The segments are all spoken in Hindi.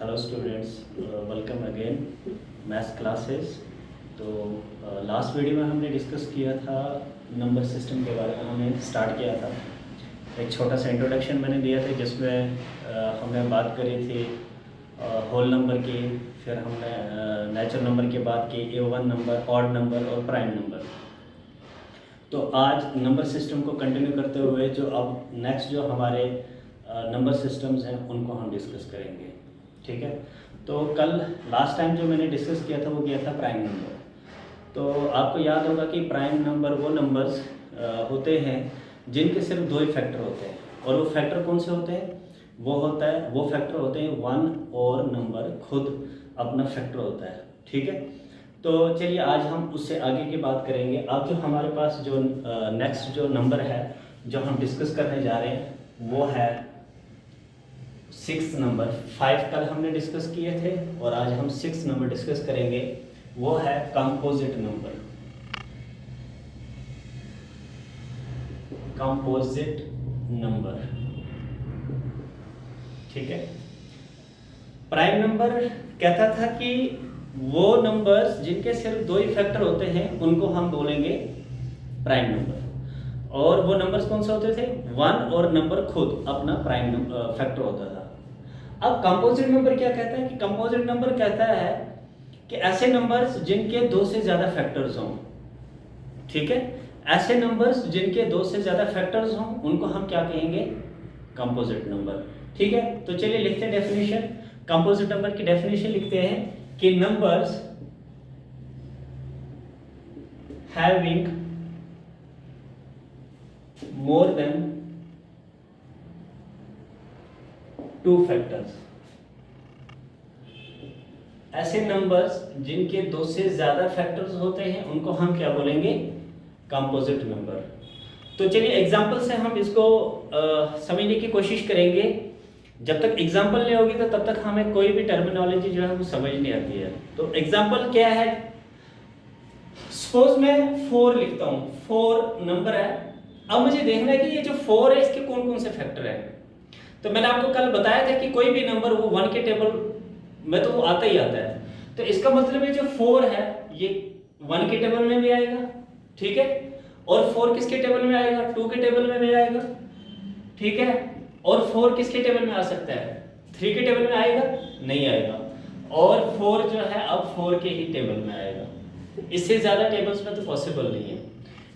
Hello students, welcome again maths classes. तो लास्ट वीडियो में हमने डिस्कस किया था नंबर सिस्टम के बारे में। हमने स्टार्ट किया था, एक छोटा सा इंट्रोडक्शन मैंने दिया था जिसमें हमने बात करी थी होल नंबर की, फिर हमने नेचुरल नंबर की बात की, इवन नंबर, ऑड नंबर और प्राइम नंबर। तो आज नंबर सिस्टम को कंटिन्यू करते हुए जो अब नेक्स्ट जो हमारे नंबर सिस्टम्स हैं उनको हम डिस्कस करेंगे, ठीक है। तो कल लास्ट टाइम जो मैंने डिस्कस किया था वो किया था प्राइम नंबर। तो आपको याद होगा कि प्राइम नंबर वो नंबर्स होते हैं जिनके सिर्फ दो ही फैक्टर होते हैं, और वो फैक्टर कौन से होते हैं? वो फैक्टर होते हैं वन, और नंबर खुद अपना फैक्टर होता है, ठीक है। तो चलिए आज हम उससे आगे की बात करेंगे। अब जो हमारे पास जो नेक्स्ट जो नंबर है जो हम डिस्कस करने जा रहे हैं वो है 6 नंबर। 5 कल हमने डिस्कस किए थे और आज हम 6 नंबर डिस्कस करेंगे, वो है कंपोजिट नंबर। कंपोजिट नंबर, ठीक है। प्राइम नंबर कहता था कि वो नंबर्स जिनके सिर्फ दो ही फैक्टर होते हैं उनको हम बोलेंगे प्राइम नंबर, और वो नंबर्स कौन से होते थे? 1 और नंबर खुद अपना प्राइम फैक्टर होता था। अब कंपोजिट नंबर क्या कहता है? कि कंपोजिट नंबर कहता है कि ऐसे नंबर्स जिनके दो से ज्यादा फैक्टर्स हों, ठीक है। ऐसे नंबर्स जिनके दो से ज्यादा फैक्टर्स हों उनको हम क्या कहेंगे? कंपोजिट नंबर, ठीक है। तो चलिए लिखते हैं डेफिनेशन। कंपोजिट नंबर की डेफिनेशन लिखते हैं कि numbers having more than 2 factors. ऐसे नंबर्स जिनके दो से ज्यादा फैक्टर्स होते हैं उनको हम क्या बोलेंगे? Composite number. तो चलिए एग्जांपल से हम इसको समझने की कोशिश करेंगे। जब तक एग्जांपल नहीं होगी तो तब तक हमें कोई भी टर्मिनोलॉजी जो है वो समझ नहीं आती है। तो एग्जांपल क्या है? सपोज मैं 4 लिखता हूं, 4 नंबर है। अब मुझे देखना है कि ये जो 4 है इसके कौन कौन से फैक्टर है। तो मैंने आपको कल बताया था कि कोई भी नंबर वो 1 के टेबल में तो वो आता ही आता है। तो इसका मतलब ये जो 4 है ये 1 के टेबल में भी आएगा, ठीक है। और 4 किसके टेबल में आएगा? 2 के टेबल में भी आएगा, ठीक है। और 4 किसके टेबल में आ सकता है? 3 के टेबल में आएगा? नहीं आएगा। और 4 जो है अब 4 के ही टेबल में आएगा, इससे ज्यादा टेबल्स में तो पॉसिबल नहीं है,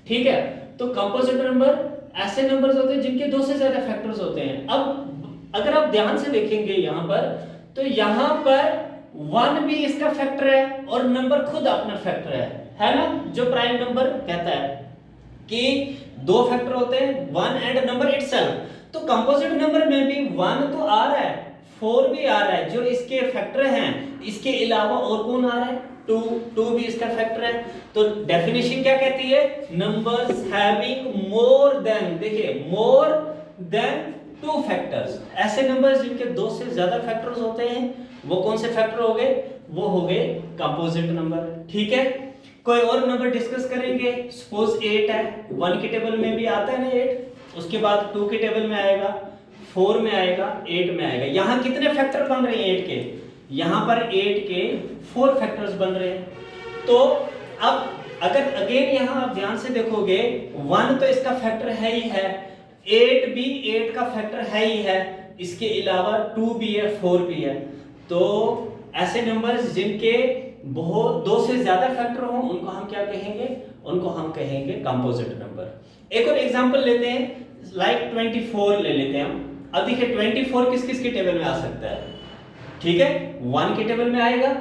ठीक है। तो कंपोजिट नंबर ऐसे नंबर्स होते हैं जिनके दो से ज्यादा फैक्टर्स होते हैं। अब अगर आप ध्यान से देखेंगे यहां पर, तो यहां पर 1 भी इसका फैक्टर है और नंबर खुद अपना फैक्टर है ना। जो प्राइम नंबर कहता है कि दो फैक्टर होते हैं, 1 एंड नंबर इटसेल्फ। तो कंपोजिट नंबर में भी 1 तो आ रहा है, 4 भी आ रहा है जो इसके फैक्टर हैं। इसके अलावा और कौन आ रहा है? 2 भी इसका फैक्टर है। तो डेफिनेशन क्या कहती है? नंबर्स हैविंग मोर देन, देखिए मोर देन 2 फैक्टर्स। ऐसे नंबर्स जिनके दो से ज्यादा फैक्टर्स होते हैं वो कौन से फैक्टर हो गए? वो हो गए कंपोजिट नंबर, ठीक है। कोई और नंबर डिस्कस करेंगे। सपोज 8 है, 1 के टेबल में भी आता है ना 8, उसके बाद 2 के टेबल में आएगा, 4 में आएगा, 8 में आएगा। यहां कितने फैक्टर बन रहे हैं 8 के? यहां पर 8 के 4 फैक्टर्स बन रहे हैं। तो अब अगर अगेन यहां आप ध्यान से देखोगे, 1 तो इसका फैक्टर है ही है, 8 भी 8 का फैक्टर है ही है, इसके अलावा 2 भी है, 4 भी है। तो ऐसे नंबर्स जिनके बहुत दो से ज्यादा फैक्टर हो उनको हम क्या कहेंगे? उनको हम कहेंगे कंपोजिट नंबर। एक और एग्जांपल लेते हैं, लाइक 24 ले लेते हैं हम। अब देखिए 24 किस किस के टेबल में आ सकता है, ठीक है। 1 के टेबल में आएगा,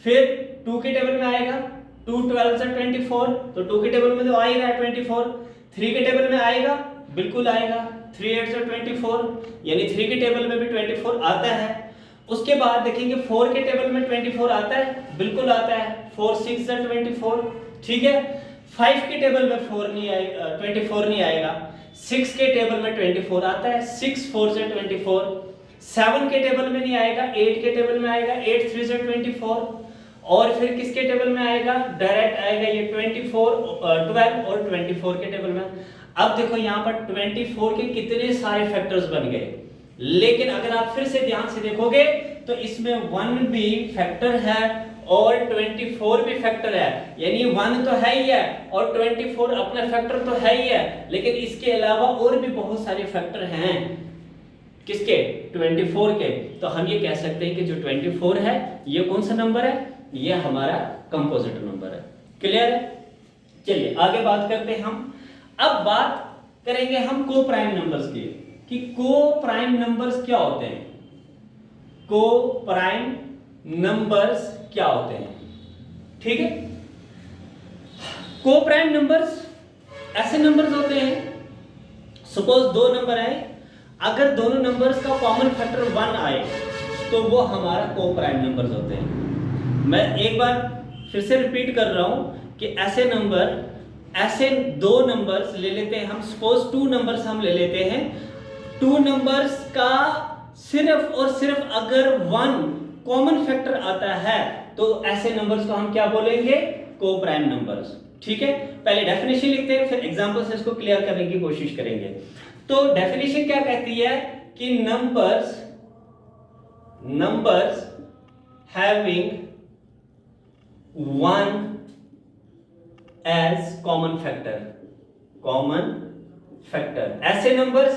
फिर 2 के टेबल में आएगा, 2 12 से 24, तो 2 के टेबल में तो आ ही रहा है 24। 3 के टेबल में आएगा, बिल्कुल आएगा, 3 8 से 24, यानी 3 के टेबल में भी 24 आता है। उसके बाद देखेंगे 4 के टेबल में 24 आता है, बिल्कुल आता है, 4 6 से 24, ठीक है। 5 के टेबल में 4 नहीं आएगा, 24 नहीं आएगा। 6 के टेबल में 24 आता है, 6 4 से 24। 7 के टेबल में नहीं आएगा, 8 के टेबल में आएगा, 8 3 से 24। और फिर किसके टेबल में आएगा? डायरेक्ट आएगा ये 24 12 और 24 के टेबल में। अब देखो यहाँ पर 24 के कितने सारे फैक्टर्स बन गए, लेकिन अगर आप फिर से ध्यान से देखोगे तो इसमें 1 भी फैक्टर है और 24 भी फैक्टर है, यानी 1 तो है ही है और 24 अपना फैक्टर तो है ही है, लेकिन इसके अलावा और भी बहुत सारे फैक्टर हैं किसके, 24 के। तो हम ये कह सकते हैं कि जो 24 है ये कौन सा नंबर है, ये हमारा कंपोजिट नंबर है। क्लियर है? चलिए आगे बात करते हैं हम। अब बात करेंगे हम को प्राइम नंबर्स की, कि को प्राइम नंबर्स क्या होते हैं। को प्राइम नंबर्स क्या होते हैं, ठीक है। को प्राइम नंबर्स ऐसे नंबर्स होते हैं, सपोज दो नंबर है, अगर दोनों नंबर्स का कॉमन फैक्टर 1 आए तो वो हमारा को प्राइम नंबर्स होते हैं। मैं एक बार फिर से रिपीट कर रहा हूं कि ऐसे दो नंबर्स ले लेते हैं हम, सपोज 2 नंबर्स हम ले लेते हैं, 2 नंबर्स का सिर्फ और सिर्फ अगर 1 कॉमन फैक्टर आता है तो ऐसे नंबर्स को हम क्या बोलेंगे, को प्राइम नंबर्स। ठीक है, पहले डेफिनेशन लिखते हैं, फिर एग्जांपल से इसको क्लियर करने की कोशिश करेंगे। तो डेफिनेशन क्या कहती है कि numbers having 1 as common factor, ऐसे नंबर्स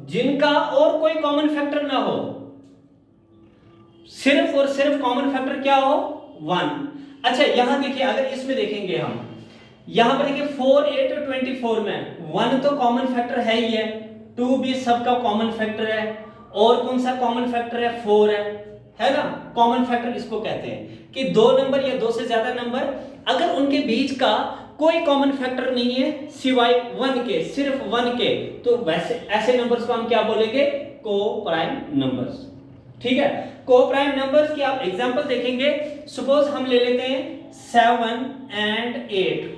जिनका और कोई कॉमन फैक्टर ना हो, सिर्फ और सिर्फ कॉमन फैक्टर क्या हो, 1। अच्छा यहां देखिए, अगर इसमें देखेंगे हम, यहां पर देखिए 4, 8 और 24 में 1 तो कॉमन फैक्टर है ही है, 2 भी सबका कॉमन फैक्टर है, और कौन सा कॉमन फैक्टर है, 4 है ना। कॉमन फैक्टर इसको कहते हैं कि दो नंबर या दो से ज्यादा नंबर अगर उनके बीच का कोई कॉमन फैक्टर नहीं है सिवाय 1 के, सिर्फ 1 के, तो वैसे ऐसे नंबर्स को हम क्या बोलेंगे, को प्राइम नंबर्स। ठीक है, को प्राइम नंबर्स की आप एग्जांपल देखेंगे, सपोज हम ले लेते हैं 7 एंड 8।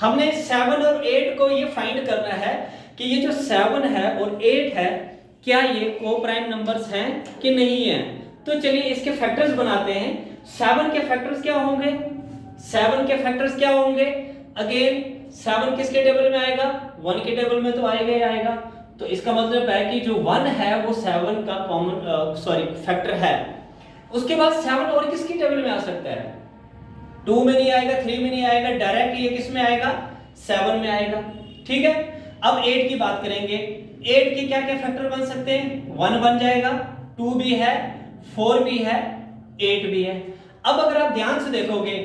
हमने 7 और 8 को ये फाइंड करना है कि ये जो 7 है और 8 है क्या ये को प्राइम नंबर्स हैं कि नहीं है। तो चलिए इसके फैक्टर्स बनाते हैं। 7 के फैक्टर्स क्या होंगे, 7 के फैक्टर्स क्या होंगे, अगेन 7 किसके टेबल में आएगा, 1 के टेबल में तो आएगा ही आएगा। तो इसका मतलब है कि जो 1 है वो 7 का फैक्टर है। उसके बाद 7 और किसकी टेबल में आ सकता है, 2 में नहीं आएगा, 3 में नहीं आएगा, डायरेक्ट ये किस में आएगा, 7 में आएगा। ठीक है, अब 8 की बात करेंगे। 8 के क्या क्या फैक्टर बन सकते हैं, 1 बन जाएगा, 2 भी है, 4 भी है, 8 भी है। अब अगर आप ध्यान से देखोगे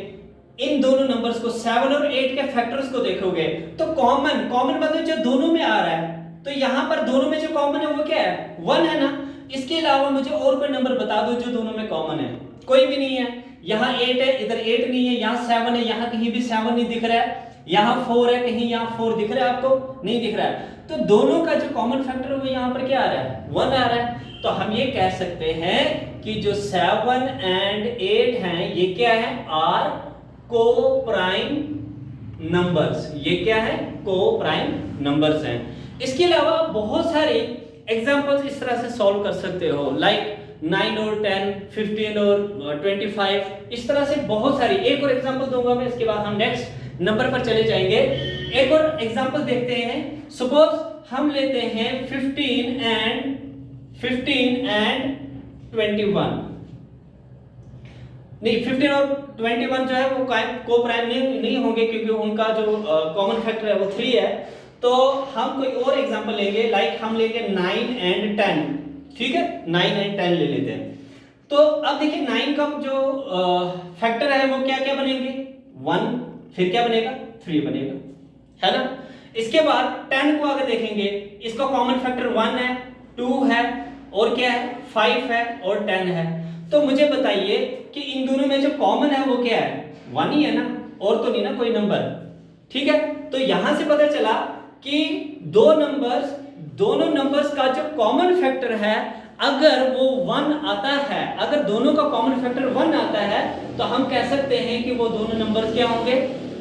इन दोनों नंबर्स को, 7 और 8 के फैक्टर्स को देखोगे तो कॉमन मतलब जो दोनों में आ रहा है, तो यहां पर दोनों में जो कॉमन है वो क्या है, 1 है ना। इसके अलावा मुझे और कोई नंबर बता दो जो दोनों में कॉमन है, कोई भी नहीं है। यहाँ 8 है, इधर 8 नहीं है, यहाँ 7 है, यहाँ कहीं भी 7 नहीं दिख रहा है, यहाँ 4 है, कहीं यहाँ 4 दिख रहा है आपको, नहीं दिख रहा है। तो दोनों का जो कॉमन फैक्टर है वो यहाँ पर क्या आ रहा है, 1 आ रहा है। तो हम ये कह सकते हैं कि जो 7 एंड 8 हैं ये क्या है, आर को प्राइम नंबर्स। ये क्या है, को प्राइम नंबर्स हैं। इसके अलावा बहुत सारे एग्जांपल्स इस तरह से सॉल्व कर सकते हो, लाइक 9 और 10, 15 और 25, इस तरह से बहुत सारी। एक और एग्जांपल दूंगा मैं, इसके बाद हम नेक्स्ट नंबर पर चले जाएंगे। एक और एग्जांपल देखते हैं, सपोज हम लेते हैं 15 एंड 21, नहीं 15 और 21 जो है वो को प्राइम नहीं होंगे क्योंकि उनका जो कॉमन फैक्टर है वो 3 है। तो हम कोई और एग्जांपल लेंगे, लाइक हम लेंगे 9 एंड 10। ठीक है, 9 एंड 10 ले लेते हैं। तो अब देखिए 9 का जो फैक्टर है वो क्या क्या बनेंगे, 1, फिर क्या बनेगा, 3 बनेगा, है ना। इसके बाद 10 को अगर देखेंगे, इसका कॉमन फैक्टर 1 है, 2 है और क्या है, 5 है और 10 है। तो मुझे बताइए कि इन दोनों में जो कॉमन है वो क्या है, 1 ही है ना, और तो नहीं ना कोई नंबर। ठीक है, तो यहां से पता चला कि दोनों नंबर्स का जो कॉमन फैक्टर है अगर वो 1 आता है, अगर दोनों का कॉमन फैक्टर 1 आता है तो हम कह सकते हैं कि वो दोनों नंबर्स क्या होंगे,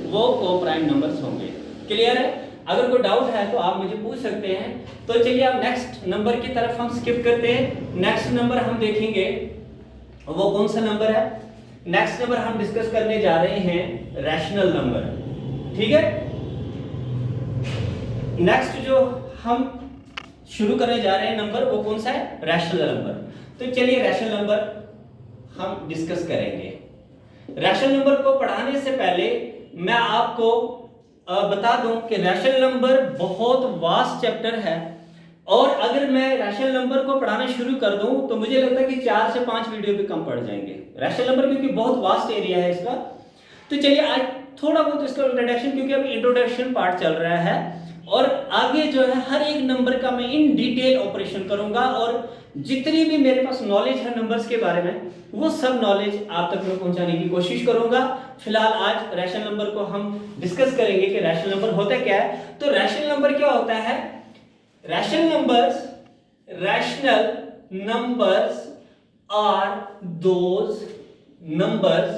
वो को प्राइम नंबर्स होंगे। क्लियर है? अगर कोई डाउट है तो आप मुझे पूछ सकते हैं। तो चलिए अब नेक्स्ट नंबर की तरफ हम स्किप करते हैं। नेक्स्ट नंबर हम देखेंगे वो कौन सा नंबर है। नेक्स्ट नंबर हम डिस्कस करने जा रहे हैं रैशनल नंबर। ठीक है, नेक्स्ट जो हम शुरू करने जा रहे हैं नंबर वो कौन सा है, रैशनल नंबर। तो चलिए रैशनल नंबर हम डिस्कस करेंगे। रैशनल नंबर को पढ़ाने से पहले मैं आपको बता दूं कि रैशनल नंबर बहुत वास्ट चैप्टर है, और अगर मैं रैशनल नंबर को पढ़ाना शुरू कर दूं तो मुझे लगता है कि 4 से 5 वीडियो भी कम पड़ जाएंगे। रैशनल नंबर क्योंकि बहुत वास्ट एरिया है इसका। तो चलिए आज थोड़ा बहुत इसका इंट्रोडक्शन, क्योंकि अभी इंट्रोडक्शन पार्ट चल रहा है, और आगे जो है हर एक नंबर का मैं इन डिटेल ऑपरेशन करूंगा, और जितनी भी मेरे पास नॉलेज है नंबर्स के बारे में वो सब नॉलेज आप तक मैं पहुंचाने की कोशिश करूंगा। फिलहाल आज रैशनल नंबर को हम डिस्कस करेंगे कि रैशनल नंबर होता क्या है। तो रैशनल नंबर क्या होता है? Rational numbers are those numbers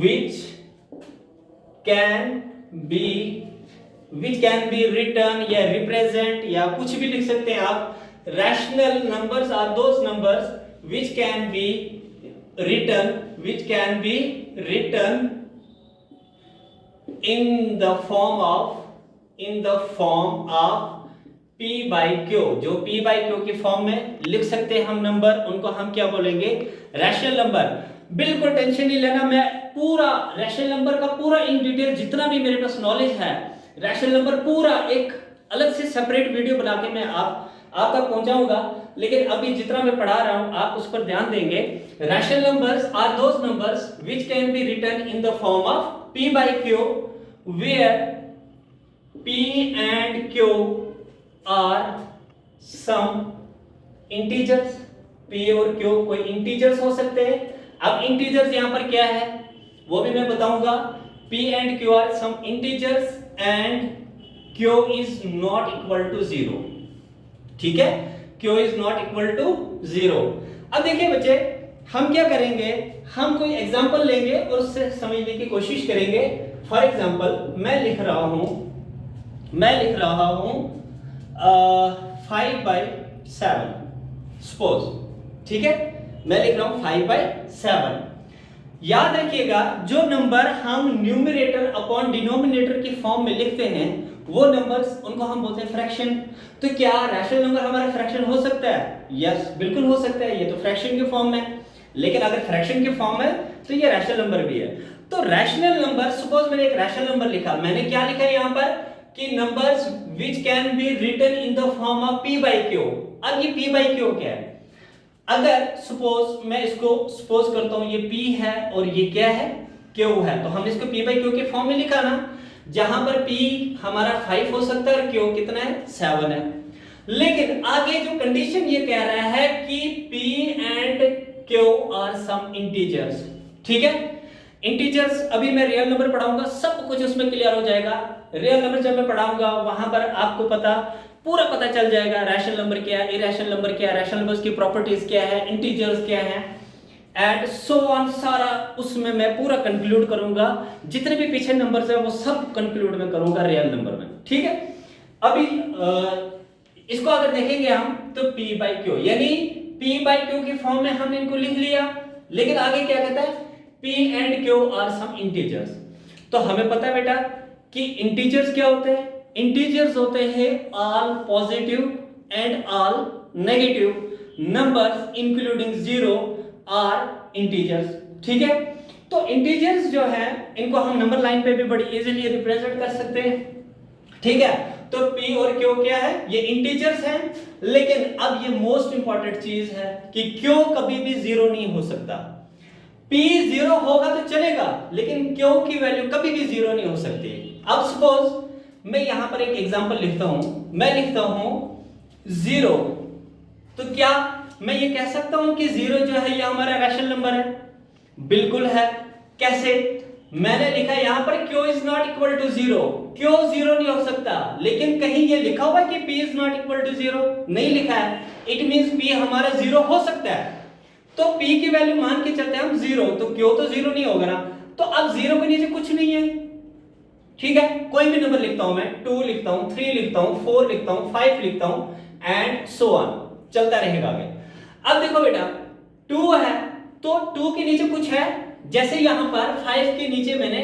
which can be written या represent या कुछ भी लिख सकते हैं आप। Rational numbers are those numbers which can be written in the form of p by q। जो p by q की फॉर्म में लिख सकते हैं हम नंबर, उनको हम क्या बोलेंगे? Rational number. बिल्कुल टेंशन नहीं लेना, मैं पूरा रैशनल नंबर का पूरा इन डिटेल जितना भी मेरे पास नॉलेज है रैशनल नंबर पूरा एक अलग से सेपरेट वीडियो बना के मैं आप तक पहुंचाऊंगा। लेकिन अभी जितना मैं पढ़ा रहा हूं आप उस पर ध्यान देंगे। Rational numbers are those numbers which can be written in the form of p by q where p and q are some integers। p और q कोई इंटीजर्स हो सकते हैं। अब इंटीजर्स यहां पर क्या है वो भी मैं बताऊंगा। p and q are some integers and q is not equal to 0। ठीक है, q is not equal to 0। अब देखिए बच्चे, हम क्या करेंगे, हम कोई एग्जांपल लेंगे और उससे समझने की कोशिश करेंगे। फॉर एग्जांपल मैं लिख रहा हूं 5/7 सपोज। ठीक है, मैं लिख रहा हूं 5/7। याद रखिएगा जो नंबर हम न्यूमरेटर अपॉन डिनोमिनेटर की फॉर्म में लिखते हैं वो नंबर्स उनको हम बोलते हैं फ्रैक्शन। तो क्या रैशनल नंबर हमारा फ्रैक्शन हो सकता है? यस, बिल्कुल हो सकता है। ये तो फ्रैक्शन की फॉर्म में, लेकिन अगर फ्रैक्शन की फॉर्म है तो ये रैशनल नंबर भी है। तो रैशनल नंबर, सपोज मैंने एक रैशनल नंबर लिखा, मैंने क्या लिखा है यहां पर कि numbers which can be written in the form of p by q। अब ये p by q क्या है? अगर सपोज मैं इसको सपोज करता हूं ये p है और ये क्या है? q है, तो हमने इसको p by q के फॉर्म में लिखा ना, जहां पर p हमारा 5 हो सकता है और q कितना है? 7 है। लेकिन आगे जो कंडीशन ये कह रहा है कि p and q are some integers. ठीक है, इंटीजर्स अभी मैं रियल नंबर पढ़ाऊंगा, सब कुछ उसमें क्लियर हो जाएगा। रियल नंबर जब मैं पढ़ाऊंगा वहां पर आपको पूरा पता चल जाएगा रैशनल नंबर क्या है, इरैशनल नंबर क्या है, रैशनल नंबर्स की प्रॉपर्टीज क्या है, इंटीजर्स क्या है, एंड सो ऑन। सारा उसमें मैं पूरा कंक्लूड करूंगा। जितने भी पीछे नंबर्स हैं वो सब कंक्लूड में करूंगा रियल नंबर में। ठीक है, अभी इसको अगर देखेंगे हम तो p by q, यानी p by q की फॉर्म में हमने इनको लिख लिया। लेकिन आगे क्या कहता है? p and q are some integers। तो हमें पता है बेटा कि इंटीजर्स क्या होते हैं? इंटीजर्स होते हैं all positive and all negative numbers including 0 are integers। ठीक है, तो इंटीजर्स जो है इनको हम नंबर लाइन पे भी बड़ी इजीली रिप्रेजेंट कर सकते हैं। ठीक है, तो p और q क्या है? ये इंटीजर्स हैं। लेकिन अब ये मोस्ट इंपॉर्टेंट चीज है कि q कभी भी 0 नहीं हो सकता। p 0 होगा तो चलेगा, लेकिन q की वैल्यू कभी भी 0 नहीं हो सकती। अब सपोज मैं यहां पर एक एग्जांपल लिखता हूं, मैं लिखता हूं 0, तो क्या मैं ये कह सकता हूं कि 0 जो है ये हमारा रैशनल नंबर है? बिल्कुल है। कैसे? मैंने लिखा यहां पर q is not equal to 0। q 0 नहीं हो सकता, लेकिन कहीं ये लिखा हुआ कि p is not equal to 0? नहीं लिखा है। इट मींस p हमारा 0 हो सकता है। तो p की वैल्यू मान के चलते हैं हम 0, तो q तो 0 नहीं होगा ना। तो अब 0 के नीचे कुछ नहीं है। ठीक है, कोई भी नंबर लिखता हूं मैं, 2 लिखता हूं, 3 लिखता हूं, 4 लिखता हूं, 5 लिखता हूं एंड सो ऑन, चलता रहेगा आगे। अब देखो बेटा 2 है तो 2 के नीचे कुछ है, जैसे यहां पर 5 के नीचे मैंने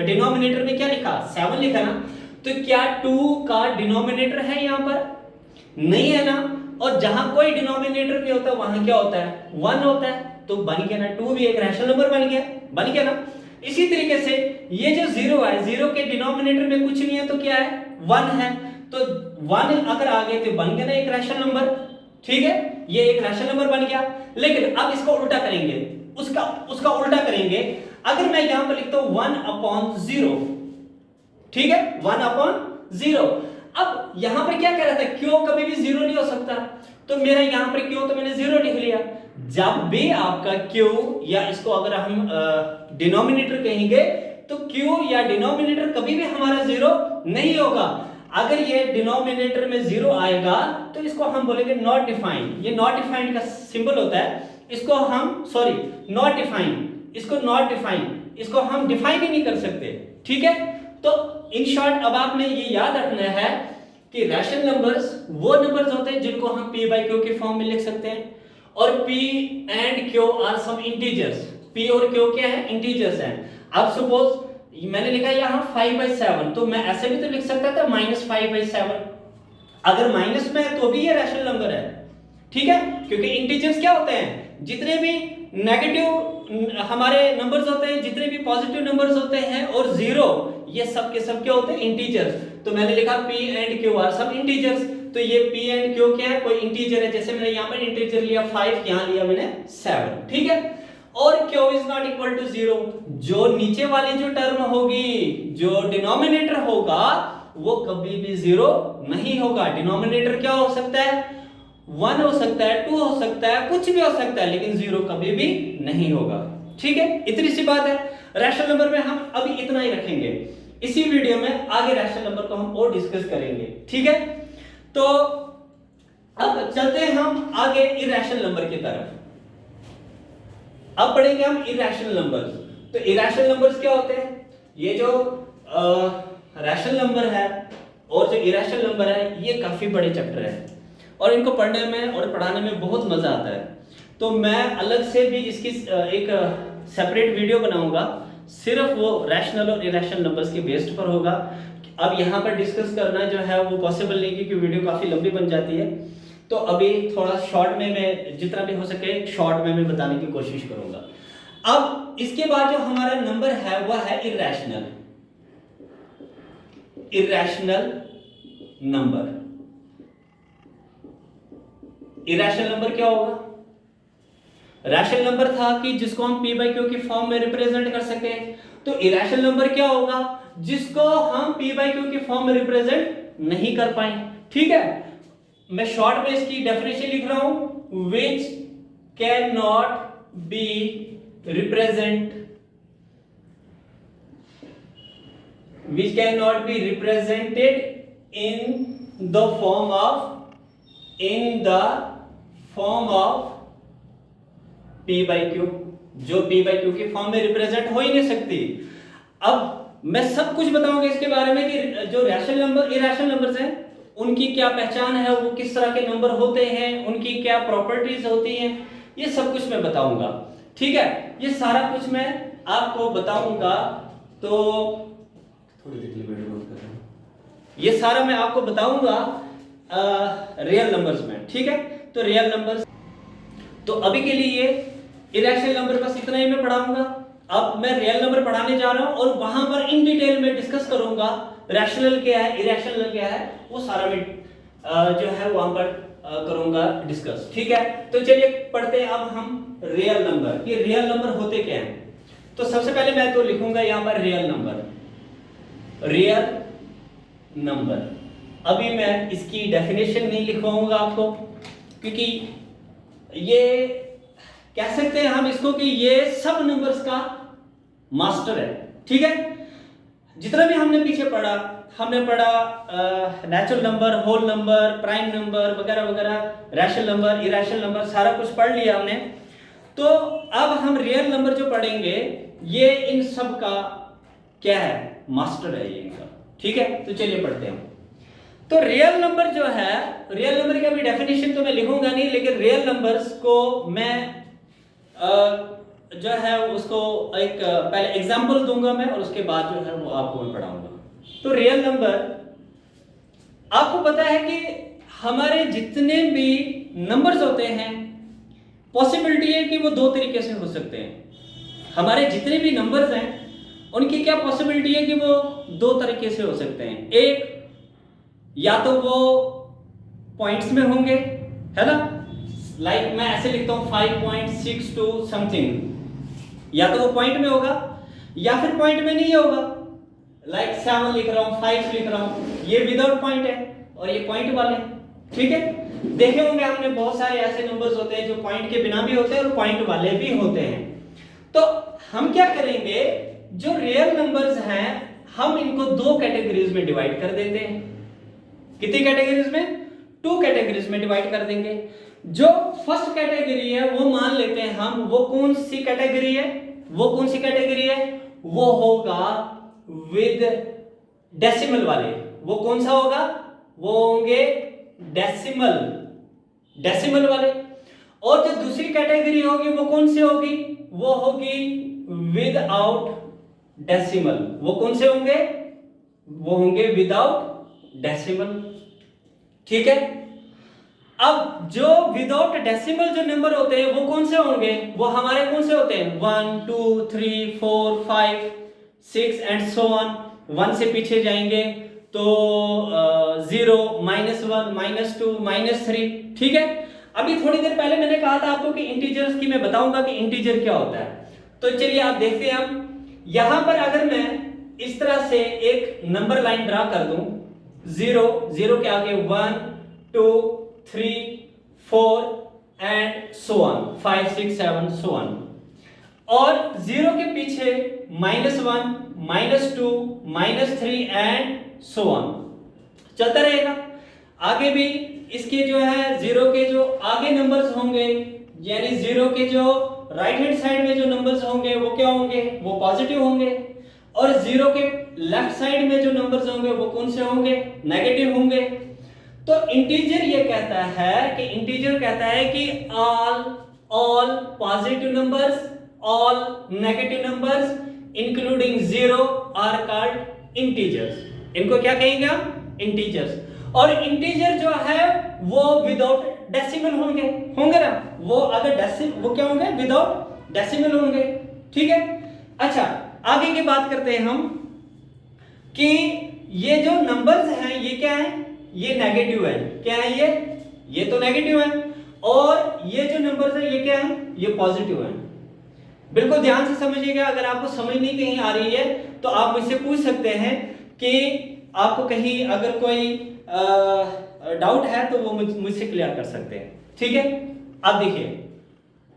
डिनोमिनेटर में क्या लिखा? 7 लिखा ना। तो क्या 2 का डिनोमिनेटर है यहां पर? नहीं है ना। और जहां कोई डिनोमिनेटर नहीं होता वहां क्या होता है, 1 होता है। तो बन गया ना, 2 भी एक रैशनल नंबर बन गया ना। इसी तरीके से ये जो 0 है, 0 के डिनोमिनेटर में कुछ नहीं है तो क्या है, 1 है। तो 1 अगर आ गए तो बन गया ना एक रैशनल नंबर, ठीक है, ये एक रैशनल नंबर बन गया। लेकिन अब इसको उल्टा करेंगे, उसका उल्टा करेंगे। अगर मैं यहां पर लिखता हूं 1/0, ठीक है, 1/0। अब यहां पर क्या कह रहा था, क्यों कभी भी 0 नहीं हो सकता, तो मेरा यहां पर क्यों तो मैंने 0 लिख लिया। जब भी आपका क्यू, या इसको अगर हम डिनोमिनेटर कहेंगे तो क्यू या डिनोमिनेटर कभी भी हमारा 0 नहीं होगा। अगर ये डिनोमिनेटर में 0 आएगा तो इसको हम बोलेंगे नॉट डिफाइंड। ये नॉट डिफाइंड का सिंबल होता है, इसको हम नॉट डिफाइंड, इसको हम डिफाइन ही नहीं कर सकते, ठीक है। तो इन शॉर्ट अब आपने ये याद रखना है कि रैशनल नंबर्स वो नंबर्स होते हैं जिनको हम p by q के फॉर्म में लिख सकते हैं, और p and q are some integers. p और q क्या है, इंटीजर्स हैं। अब सपोज मैंने लिखा यहां 5/7, तो मैं ऐसे भी तो लिख सकता था -5/7। अगर माइनस में है तो भी ये रैशनल नंबर है, ठीक है, क्योंकि इंटीजर्स क्या होते हैं, जितने भी नेगेटिव हमारे नंबर्स होते हैं, जितने भी पॉजिटिव नंबर्स होते हैं, और 0, ये सब के सब क्या होते हैं, इंटीजर्स। तो मैंने लिखा p and q आर सब इंटीजर्स, तो ये p and q क्या है, कोई इंटीजर है। जैसे मैंने यहां पर इंटीजर लिया 5, यहां लिया मैंने 7, ठीक है। और q is not equal to 0, जो नीचे वाली जो टर्म होगी, जो डिनोमिनेटर होगा, वो कभी भी 0 नहीं होगा। डिनोमिनेटर क्या हो सकता है, 1 हो सकता है, 2 हो सकता है, कुछ भी हो सकता है, लेकिन 0 कभी भी नहीं होगा, ठीक है। इतनी सी बात है। रैशनल नंबर में हम अभी इतना ही रखेंगे, इसी वीडियो में आगे रैशनल नंबर को हम और डिस्कस करेंगे, ठीक है। तो अब चलते हैं हम आगे इरैशनल नंबर की तरफ। अब पढ़ेंगे हम इरैशनल नंबर्स। तो इरैशनल नंबर्स क्या होते हैं, ये जो रैशनल नंबर है और जो इरैशनल नंबर है, ये काफी बड़े चैप्टर है और इनको पढ़ने में और पढ़ाने में बहुत मजा आता है। तो मैं अलग से भी इसकी एक सेपरेट वीडियो बनाऊंगा, सिर्फ वो रैशनल और इरैशनल नंबर्स के बेस्ड पर होगा। अब यहाँ पर डिस्कस करना जो है वो पॉसिबल नहीं, क्योंकि वीडियो काफी लंबी बन जाती है। तो अभी थोड़ा शॉर्ट में मैं जितना भी हो सके शॉर्ट में मैं बताने की कोशिश करूंगा। अब इसके बाद जो हमारा नंबर है वह है इरैशनल नंबर। इरैशनल नंबर क्या होगा, रैशनल नंबर था कि जिसको हम p by q की फॉर्म में रिप्रेजेंट कर सके। तो इरैशनल नंबर क्या होगा, जिसको हम p by q की फॉर्म में रिप्रेजेंट नहीं कर पाए, ठीक है। मैं शॉर्ट में इसकी डेफिनेशन लिख रहा हूं, which cannot be represented in the form of p by q, जो p by q की फॉर्म में रिप्रेजेंट हो ही नहीं सकती। अब मैं सब कुछ बताऊंगा इसके बारे में कि जो रैशनल नंबर इरैशनल नंबर्स हैं उनकी क्या पहचान है, वो किस तरह के नंबर होते हैं, उनकी क्या प्रॉपर्टीज होती हैं, ये सब कुछ मैं बताऊंगा, ठीक है। ये सारा कुछ मैं आपको बताऊंगा। तो थोड़ी देर के लिए वीडियो बंद कर रहा हूं। ये सारा मैं आपको बताऊंगा रियल नंबर्स में, ठीक है। तो रियल नंबर्स, तो अभी के लिए इरैशनल नंबर बस इतना ही मैं पढ़ाऊंगा। अब मैं रियल नंबर पढ़ाने जा रहा हूं और वहां पर इन डिटेल में डिस्कस करूंगा रैशनल क्या है, इरैशनल क्या है, वो सारा मैं जो है वहां पर करूंगा डिस्कस, ठीक है। तो चलिए पढ़ते हैं अब हम रियल नंबर। ये रियल नंबर होते क्या हैं। तो सबसे पहले मैं तो लिखूंगा यहां पर रियल नंबर। अभी मैं इसकी डेफिनेशन नहीं लिखवाऊंगा आपको, क्योंकि ये कह सकते हैं हम इसको कि ये सब नंबर्स का मास्टर है, ठीक है। जितना भी हमने पीछे पढ़ा, हमने पढ़ा natural number, whole number, prime number वगैरह वगैरह, रैशनल नंबर, इरैशनल नंबर, सारा कुछ पढ़ लिया हमने। तो अब हम रियल नंबर जो पढ़ेंगे ये इन सब का क्या है, मास्टर है ये इनका, ठीक है। तो चलिए पढ़ते हैं। तो रियल नंबर जो है, रियल नंबर की अभी डेफिनेशन तो मैं लिखूंगा नहीं, लेकिन रियल नंबर्स को मैं जो है उसको एक पहले एग्जांपल दूंगा मैं, और उसके बाद जो है वो आपको मैं पढ़ाऊंगा। तो रियल नंबर, आपको पता है कि हमारे जितने भी नंबर्स होते हैं पॉसिबिलिटी है कि वो दो तरीके से हो सकते हैं। हमारे जितने भी नंबर्स हैं उनकी क्या पॉसिबिलिटी है कि वो दो तरीके से हो सकते हैं। एक, या तो वो पॉइंट्स में होंगे, है ना, लाइक मैं ऐसे लिखता हूं 5.62 समथिंग, या तो वो पॉइंट में होगा या फिर पॉइंट में नहीं होगा, लाइक 7 लिख रहा हूं, 5 लिख रहा हूं, ये विदाउट पॉइंट है और ये पॉइंट वाले, ठीक है। देखे होंगे हमने बहुत सारे ऐसे नंबर्स होते हैं जो पॉइंट के बिना भी होते हैं और पॉइंट वाले भी होते हैं। तो हम क्या करेंगे, जो रियल नंबर्स हैं हम इनको दो कैटेगरीज में डिवाइड कर देते हैं। कितनी कैटेगरीज में? 2 कैटेगरीज में डिवाइड कर देंगे। जो फर्स्ट कैटेगरी है वो मान लेते हैं हम, वो कौन सी कैटेगरी है? वो कौन सी कैटेगरी है? वो होगा विद डेसिमल वाले। वो कौन सा होगा? वो होंगे डेसिमल वाले। और जो दूसरी कैटेगरी होगी वो कौन सी होगी? वो होगी विदाउट डेसिमल। वो कौन से होंगे? वो होंगे विदाउट डेसिमल, ठीक है। अब जो विदाउट डेसिमल जो नंबर होते हैं वो कौन से होंगे? वो हमारे कौन से होते हैं? 1 2 3 4 5 6 एंड सो ऑन। 1 से पीछे जाएंगे तो 0 -1 -2 -3, ठीक है। अभी थोड़ी देर पहले मैंने कहा था आपको कि इंटीजर्स की मैं बताऊंगा कि इंटीजर क्या होता है। तो चलिए आप देखते हैं। हम यहां पर अगर मैं इस तरह से एक नंबर लाइन ड्रा कर दूं, 0 के आगे 1 2 3 4 and so on, 5 6 7 so on, और 0 के पीछे -1 -2 -3 एंड सो ऑन चलता रहेगा। आगे भी इसके जो है 0 के जो आगे नंबर्स होंगे, यानी 0 के जो राइट हैंड साइड में जो नंबर्स होंगे वो क्या होंगे? वो पॉजिटिव होंगे। और 0 के लेफ्ट साइड में जो नंबर्स होंगे वो कौन से होंगे? नेगेटिव होंगे। तो इंटीजर ये कहता है कि all positive numbers, all negative numbers including 0 are called integers. इनको क्या कहेंगे हम? इंटीजर्स। और इंटीजर जो है वो विदाउट डेसिमल होंगे ना। वो अगर वो क्या होंगे? विदाउट डेसिमल होंगे, ठीक है। अच्छा, आगे की बात करते हैं हम कि ये जो नंबर्स हैं ये क्या है? ये नेगेटिव है। क्या है ये तो नेगेटिव है। और ये जो नंबर्स है ये क्या है? ये पॉजिटिव है। बिल्कुल ध्यान से समझिएगा। अगर आपको समझ नहीं कहीं आ रही है तो आप मुझसे पूछ सकते हैं कि आपको कहीं अगर कोई डाउट है तो वो मुझसे क्लियर कर सकते हैं, ठीक है। अब देखिए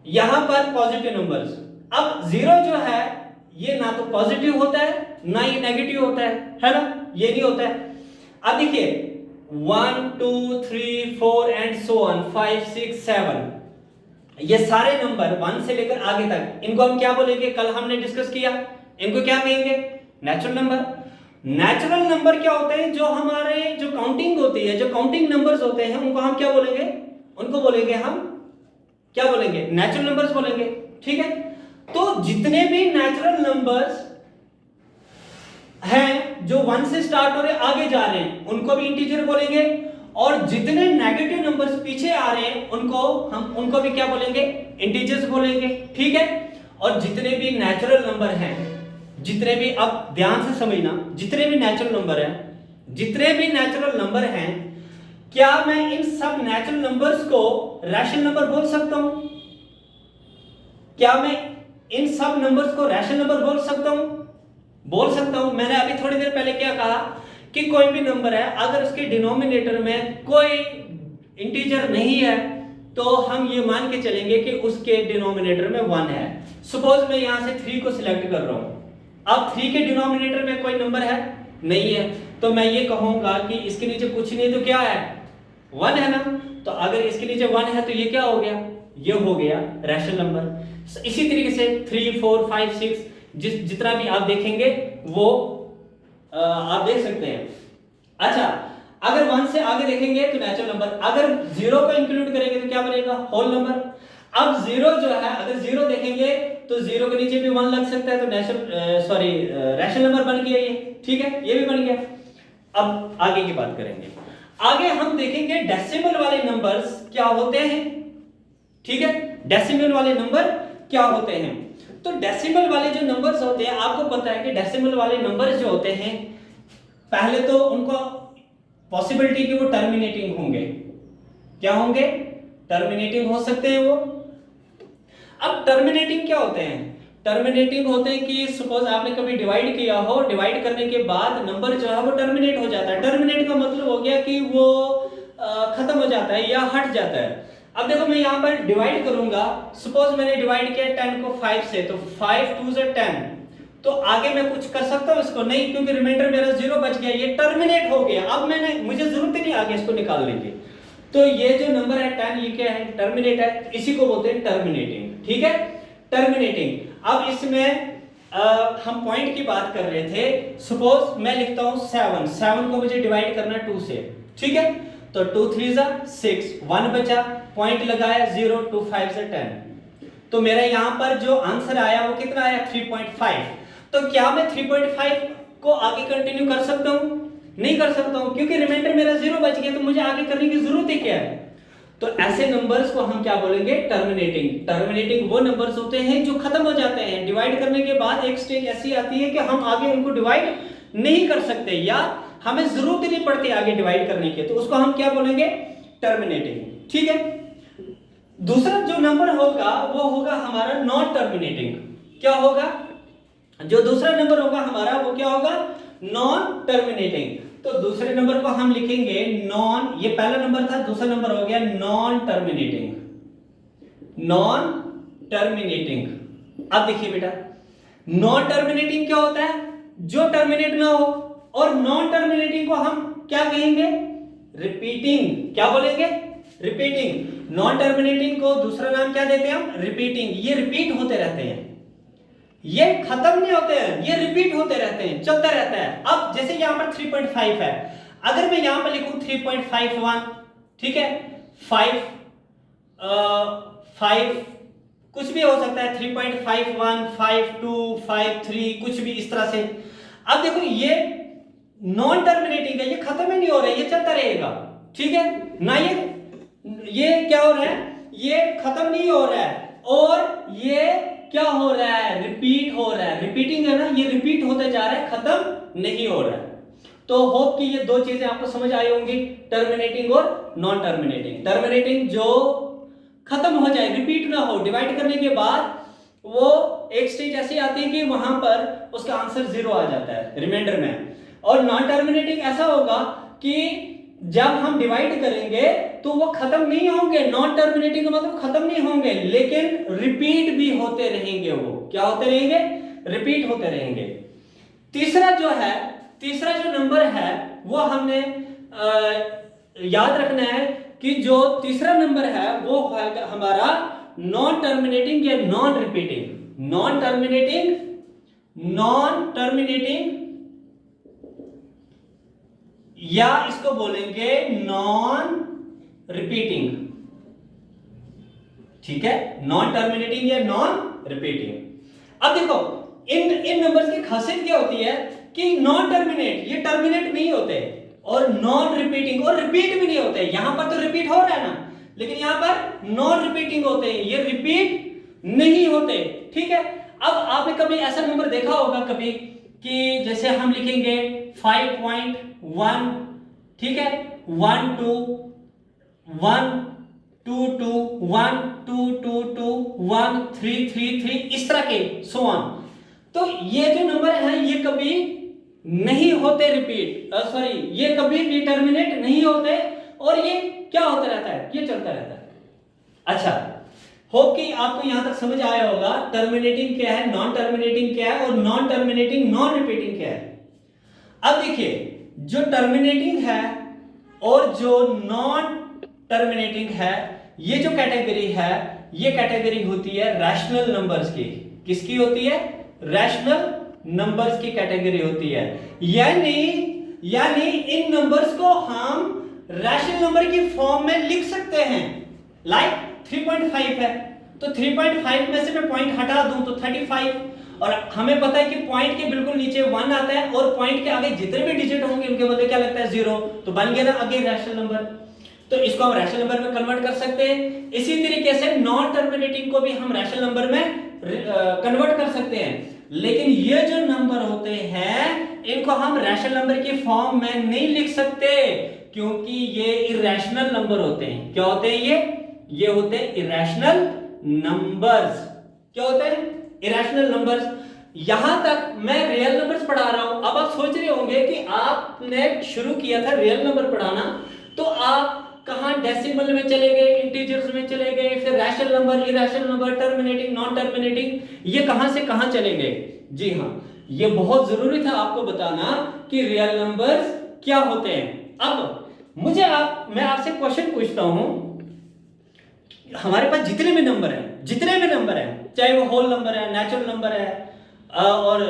यहां पर पॉजिटिव नंबर्स, अब 0 जो है ये ना तो पॉजिटिव होता है ना ये नेगेटिव होता है ना, ये नहीं होता है। अब देखिए 1 2 3 4 एंड सो ऑन, 5 6 7, ये सारे नंबर 1 से लेकर आगे तक, इनको हम क्या बोलेंगे? कल हमने डिस्कस किया, इनको क्या कहेंगे? Natural number. नेचुरल नंबर क्या होते हैं? जो हमारे जो काउंटिंग होती है, जो काउंटिंग नंबर्स होते हैं उनको हम क्या बोलेंगे? उनको बोलेंगे हम क्या बोलेंगे? नेचुरल नंबर्स बोलेंगे, ठीक है। तो जितने भी नेचुरल नंबर्स हैं जो 1 से स्टार्ट हो रहे आगे जा रहे हैं उनको भी इंटीजर बोलेंगे। और जितने नेगेटिव नंबर्स पीछे आ रहे हैं उनको भी क्या बोलेंगे? इंटीजर्स बोलेंगे, ठीक है। और जितने भी नेचुरल नंबर हैं, जितने भी, अब ध्यान से समझना, जितने भी नेचुरल नंबर हैं, क्या मैं इन सब नेचुरल नंबर्स को रैशनल नंबर बोल सकता हूं? क्या मैं इन सब नंबर्स को रैशनल नंबर बोल सकता हूं? बोल सकता हूं। मैंने अभी थोड़ी देर पहले क्या कहा कि कोई भी नंबर है अगर उसके डिनोमिनेटर में कोई इंटीजर नहीं है तो हम ये मान के चलेंगे कि उसके डिनोमिनेटर में 1 है। सपोज मैं यहां से 3 को सिलेक्ट कर रहा हूं। अब 3 के डिनोमिनेटर में कोई नंबर है? नहीं है। तो मैं ये कहूंगा कि इसके नीचे कुछ नहीं तो क्या है? 1 है ना। तो अगर इसके नीचे 1 है तो ये क्या हो गया? ये हो गया रैशनल नंबर। इसी तरीके से 3 4 5 6 जितना भी आप देखेंगे वो आप देख सकते हैं। अच्छा, अगर 1 से आगे देखेंगे तो नेचुरल नंबर, अगर 0 को इंक्लूड करेंगे तो क्या बनेगा? Whole number. अब 0 जो है, अगर 0 देखेंगे तो 0 के नीचे भी 1 लग सकता है तो रैशनल नंबर बन गया ये, ठीक है, ये भी बन गया। अब आगे की बात करेंगे। आगे हम देखेंगे डेसिमल वाले नंबर्स क्या होते हैं, ठीक है, डेसिमल वाले नंबर क्या होते हैं। तो डेसिमल वाले जो नंबर्स होते हैं, आपको पता है कि डेसिमल वाले नंबर्स जो होते हैं, पहले तो उनको पॉसिबिलिटी कि वो टर्मिनेटिंग होंगे, क्या होंगे, टर्मिनेटिंग हो सकते हैं वो। अब टर्मिनेटिंग क्या होते हैं, टर्मिनेटिंग होते हैं कि सपोज आपने कभी डिवाइड किया हो, डिवाइड करने के बाद नंबर जो है वो टर्मिनेट हो जाता है। टर्मिनेट का मतलब हो गया कि वो खत्म हो जाता है या हट जाता है। अब देखो मैं यहाँ पर डिवाइड करूंगा, सपोज मैंने डिवाइड किया 10 को 5 से, तो 5 2 से 10, तो आगे मैं कुछ कर सकता हूँ इसको, नहीं, क्योंकि रिमाइंडर मेरा 0 बच गया, ये टर्मिनेट हो गया। अब मुझे जरूरत ही नहीं आगे इसको निकालने की। तो ये जो नंबर है 10, ये क्या है, टर्मिनेट है, इसी को बोलते हैं टर्मिनेटिंग, ठीक है, टर्मिनेटिंग। अब इसमें हम पॉइंट की बात कर रहे थे, सपोज मैं लिखता हूं 7 को मुझे डिवाइड करना 2 से, ठीक है, तो 2 3 जा 6, 1 बचा, पॉइंट लगाया 0, 2 5 से 10, तो मेरा यहां पर जो आंसर आया वो कितना आया, 3.5। तो क्या मैं 3.5 को आगे कंटिन्यू कर सकता हूं, नहीं कर सकता हूं, क्योंकि रिमाइंडर मेरा 0 बच गया, तो मुझे आगे करने की जरूरत ही क्या है। तो ऐसे नंबर्स को हम क्या बोलेंगे, टर्मिनेटिंग। टर्मिनेटिंग वो नंबर्स होते हैं जो खत्म हो जाते हैं, डिवाइड करने के बाद एक स्टेज ऐसी आती है कि हम आगे उनको डिवाइड नहीं कर सकते, या हमें जरूरत ही नहीं पड़ती आगे डिवाइड करने की, तो उसको हम क्या बोलेंगे, टर्मिनेटिंग, ठीक है। दूसरा जो नंबर होगा वो होगा हमारा नॉन टर्मिनेटिंग। क्या होगा, जो दूसरा नंबर होगा हमारा वो क्या होगा, नॉन टर्मिनेटिंग। तो दूसरे नंबर को हम लिखेंगे नॉन, ये पहला नंबर था, दूसरा नंबर हो गया नॉन टर्मिनेटिंग, नॉन टर्मिनेटिंग। अब देखिए बेटा, नॉन टर्मिनेटिंग क्या होता है, जो टर्मिनेट ना हो, और नॉन टर्मिनेटिंग को हम क्या कहेंगे, रिपीटिंग। क्या बोलेंगे, रिपीटिंग। नॉन टर्मिनेटिंग को दूसरा नाम क्या देते हैं हम, रिपीटिंग। ये रिपीट होते रहते हैं, ये खत्म नहीं होते हैं, ये रिपीट होते रहते हैं, चलता रहता है। अब जैसे यहां पर 3.5 है, अगर मैं यहां पर लिखूं 3.51, ठीक है, 5 कुछ भी हो सकता है, 3.51 52 53 कुछ भी इस तरह से। अब देखो ये नॉन टर्मिनेटिंग है, ये खत्म ही नहीं हो रहा है, ये चलता रहेगा, ठीक है ना। ये क्या हो रहा है, ये खत्म नहीं हो रहा है, और ये क्या हो रहा है, रिपीट हो रहा है। रिपीटिंग है ना, ये रिपीट होते जा रहा है, खत्म नहीं हो रहा है। तो होप कि ये दो चीजें आपको समझ आई होंगी, टर्मिनेटिंग और नॉन टर्मिनेटिंग। टर्मिनेटिंग जो खत्म हो जाए, रिपीट ना हो, डिवाइड करने के बाद वो एक स्टेज ऐसी आती है कि वहां पर उसका आंसर 0 आ जाता है रिमाइंडर में। और नॉन टर्मिनेटिंग ऐसा होगा कि जब हम डिवाइड करेंगे तो वो खत्म नहीं होंगे, नॉन टर्मिनेटिंग का मतलब खत्म नहीं होंगे, लेकिन रिपीट भी होते रहेंगे। वो क्या होते रहेंगे, रिपीट होते रहेंगे। तीसरा जो नंबर है वो हमने याद रखना है कि जो तीसरा नंबर है वो है हमारा नॉन टर्मिनेटिंग या नॉन रिपीटिंग। नॉन टर्मिनेटिंग या इसको बोलेंगे नॉन रिपीटिंग, ठीक है, नॉन टर्मिनेटिंग या नॉन रिपीटिंग। अब देखो इन नंबर्स की खासियत क्या होती है कि नॉन टर्मिनेट, ये टर्मिनेट नहीं होते, और नॉन रिपीटिंग, और रिपीट भी नहीं होते। यहां पर तो रिपीट हो रहा है ना, लेकिन यहां पर नॉन रिपीटिंग होते हैं, ये रिपीट नहीं होते, ठीक है। अब आपने कभी ऐसा नंबर देखा होगा कभी कि जैसे हम लिखेंगे 5.1, ठीक है, 1 2 1 2 2 1 2 2 2 1 3 3 3 इस तरह के सो ऑन। तो ये जो नंबर है ये कभी नहीं होते रिपीट, सॉरी, ये कभी भी टर्मिनेट नहीं होते, और ये क्या होता रहता है, ये चलता रहता है। अच्छा, होप कि आपको यहां तक समझ आया होगा टर्मिनेटिंग क्या है, नॉन टर्मिनेटिंग क्या है, और नॉन टर्मिनेटिंग नॉन रिपीटिंग क्या है। अब देखिए, जो टर्मिनेटिंग है और जो नॉन टर्मिनेटिंग है, ये जो कैटेगरी है, ये कैटेगरी होती है रैशनल नंबर्स की। किसकी होती है, रैशनल नंबर्स की कैटेगरी होती है। यानी इन नंबर्स को हम रैशनल नंबर की फॉर्म में लिख सकते हैं। लाइक 3.5 है, तो 3.5 में से मैं पॉइंट हटा दूं तो 35, और हमें पता है कि पॉइंट के बिल्कुल नीचे 1 आता है और पॉइंट के आगे जितने भी डिजिट होंगे उनके बदले क्या लगता है 0, तो बन गया ना अगेन रैशनल नंबर। तो इसको हम रैशनल नंबर में कन्वर्ट कर सकते हैं। इसी तरीके से नॉन टर्मिनेटिंग को भी हम रैशनल नंबर में कन्वर्ट कर सकते हैं। लेकिन ये जो नंबर होते हैं इनको हम रैशनल नंबर के फॉर्म में नहीं लिख सकते, क्योंकि ये इरेशनल नंबर होते हैं। क्या होते हैं ये होते हैं इरेशनल नंबर्स। क्या होते हैं? Irrational numbers. यहां तक मैं रियल नंबर्स पढ़ा रहा हूं। अब आप सोच रहे होंगे कि आपने शुरू किया था रियल नंबर पढ़ाना, तो आप कहां डेसिमल में चले गए, इंटीजर्स में चले गए, फिर rational number, irrational number, terminating, non terminating, ये कहां से कहां चले गए? जी हां, ये बहुत जरूरी था आपको बताना कि रियल नंबर्स क्या होते हैं। अब मैं आपसे क्वेश्चन पूछता हूं, हमारे पास जितने भी नंबर हैं, चाहे वो होल नंबर है, नेचुरल नंबर है, और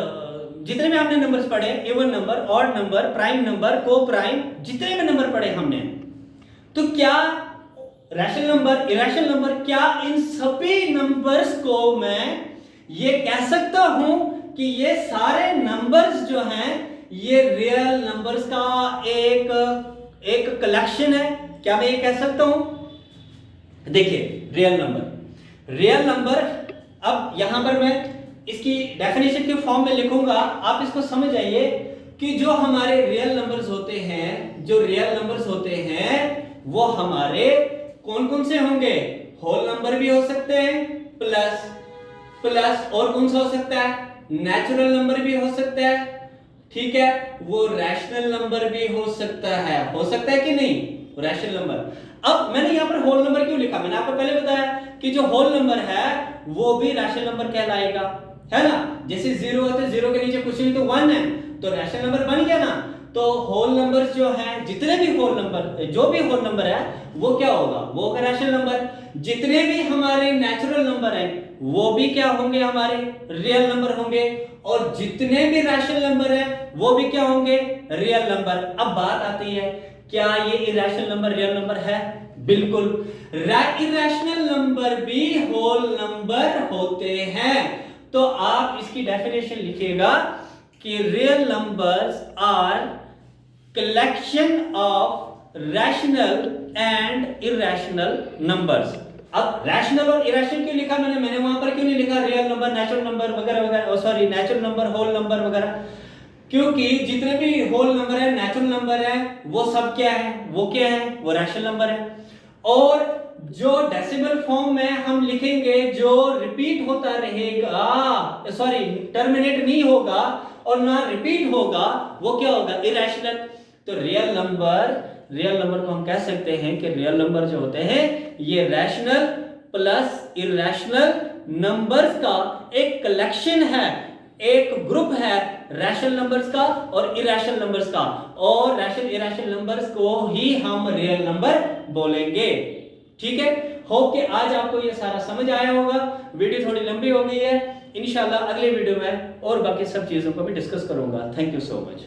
जितने भी हमने नंबर्स पढ़े, even number, odd number, prime number, को प्राइम, जितने भी नंबर पढ़े हमने, तो क्या रैशनल नंबर, इरेशनल नंबर, क्या इन सभी नंबर्स को मैं ये कह सकता हूं कि ये सारे नंबर्स जो हैं ये रियल नंबर्स का एक कलेक्शन है? क्या मैं ये कह सकता हूं? देखिए, रियल नंबर, अब यहां पर मैं इसकी डेफिनेशन के फॉर्म में लिखूंगा, आप इसको समझ आइए कि जो हमारे रियल नंबर्स होते हैं वो हमारे कौन कौन से होंगे? होल नंबर भी हो सकते हैं, प्लस और कौन सा हो सकता है? नेचुरल नंबर भी हो सकता है, ठीक है, वो रैशनल नंबर भी हो सकता है कि नहीं? Rational number. अब मैंने यहां पर होल नंबर क्यों लिखा? मैंने आपको पहले बताया कि जो होल नंबर है वो भी रैशनल नंबर कहलाएगा, है ना? जैसे 0 होते हैं, 0 के नीचे कुछ नहीं तो 1 है, तो रैशनल नंबर बन गया ना। तो होल नंबर्स जो हैं, जो भी होल नंबर है वो क्या होगा? वो होगा रैशनल नंबर। जितने भी हमारे नेचुरल नंबर हैं वो भी क्या होंगे? हमारे रियल नंबर होंगे। और जितने भी रैशनल नंबर हैं वो भी क्या होंगे? Real number. अब बात आती है, क्या ये इरेशनल नंबर रियल नंबर है? बिल्कुल। इरेशनल नंबर भी होल नंबर होते हैं। तो आप इसकी डेफिनेशन लिखिएगा कि real numbers are collection of rational and irrational numbers. अब रैशनल और इरेशनल क्यों लिखा मैंने वहां पर क्यों नहीं लिखा रियल नंबर, नेचुरल नंबर वगैरह, sorry natural number, whole number वगैरह? क्योंकि जितने भी होल नंबर है, नेचुरल नंबर है, वो सब क्या है? वो रैशनल नंबर है। और जो डेसिमल फॉर्म में हम लिखेंगे, जो रिपीट होता रहेगा, सॉरी टर्मिनेट नहीं होगा और ना रिपीट होगा, वो क्या होगा? इरेशनल। तो रियल नंबर को हम कह सकते हैं कि रियल नंबर जो होते हैं ये रैशनल प्लस इरेशनल नंबर्स का एक कलेक्शन है, एक ग्रुप है रैशनल नंबर्स का और इरेशनल नंबर्स का। और रैशनल इरेशनल नंबर्स को ही हम रियल नंबर बोलेंगे। ठीक है, होप कि आज आपको ये सारा समझ आया होगा। वीडियो थोड़ी लंबी हो गई है, इंशाल्लाह अगले वीडियो में और बाकी सब चीजों को भी डिस्कस करूंगा। Thank you so much.